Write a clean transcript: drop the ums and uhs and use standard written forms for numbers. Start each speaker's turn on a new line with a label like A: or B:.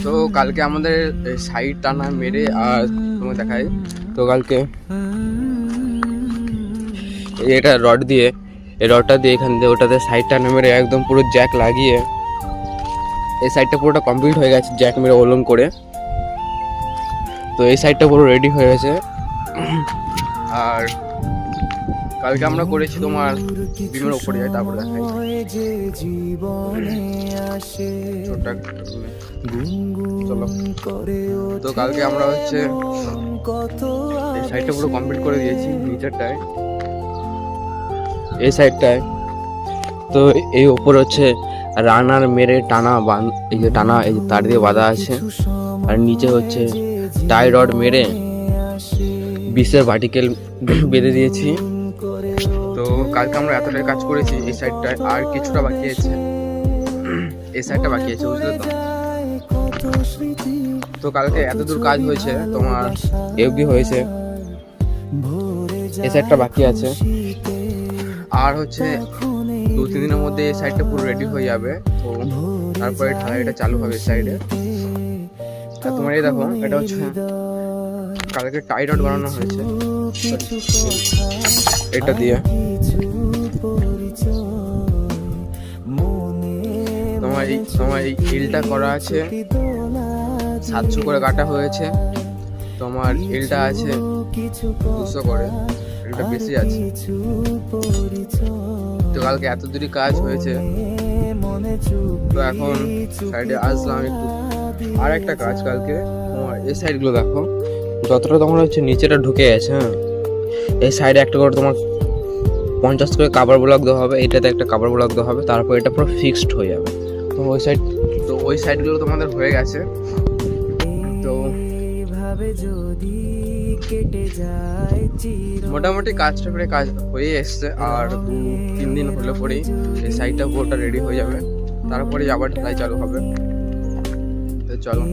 A: তো কালকে আমাদের সাইড টানা মেরে আর তোমাকে দেখাই। তো কালকে এটা রড দিয়ে, এই রডটা দিয়ে এখান দিয়ে ওটাতে সাইড টানা মেরে একদম পুরো জ্যাক লাগিয়ে এই সাইডটা পুরোটা কমপ্লিট হয়ে গেছে জ্যাক মেরে ওলন করে। তো এই সাইডটা পুরো রেডি হয়ে গেছে। আর কালকে আমরা করেছি তোমার বিমের ওপরে যাই, তারপরে দেখাই চলো। তো কালকে আমরা হচ্ছে এই সাইডটা পুরো কমপ্লিট করে দিয়েছি নিচেরটায়, এই সাইডটায়। তো এই ওপর হচ্ছে রানার মেরে টানা এই যে টানা এই যে তার দিয়ে বাঁধা আছে, আর নিচে হচ্ছে টাই রড মেরে 20-এর ভার্টিক্যাল বেঁধে দিয়েছি। তো কালকে আমরা এতটাই কাজ করেছি এই সাইডটায়, আর কিছুটা বাকি আছে, এই সাইডটা বাকি আছে, বুঝলে তো। তো কালকে এতদূর কাজ হয়েছে, তোমার এফবি হয়েছে, এই সাইডটা বাকি আছে। আর হচ্ছে 2-3 দিনের মধ্যে এই সাইডটা পুরো রেডি হয়ে যাবে। তো তারপরে ঢালাইটা চালু হবে এই সাইডে। আর তোমার এই দেখো, এটা হচ্ছে কালকে টাই রড বানানো হয়েছে এটা দিয়ে। তোমার এই হিলটা করা আছে 700 করে কাটা হয়েছে, তোমার হিলটা আছে 200 করে, এটা বেশি আছে। তো কালকে এত দূরই কাজ হয়েছে। তো এখন সাইডে আসলাম একটু, আর একটা কাজ কালকে তোমার এই সাইডগুলো দেখো, যতটা তোমার হচ্ছে নিচেটা ঢুকে গেছে। হ্যাঁ, এই সাইডে একটা করে তোমার 50 করে কাভার ব্লক দেওয়া হবে, এটাতে একটা কাভার ব্লক দেওয়া হবে, তারপর এটা পুরো ফিক্সড হয়ে যাবে। তো ওই সাইডগুলো তোমাদের হয়ে গেছে। তো মোটামুটি কাজটা করে কাজ হয়ে এসছে, আর 2-3 দিন হলে পরেই এই সাইডটা পুরোটা রেডি হয়ে যাবে, তারপরে আবার ঢালাই চালু হবে। তো চলো।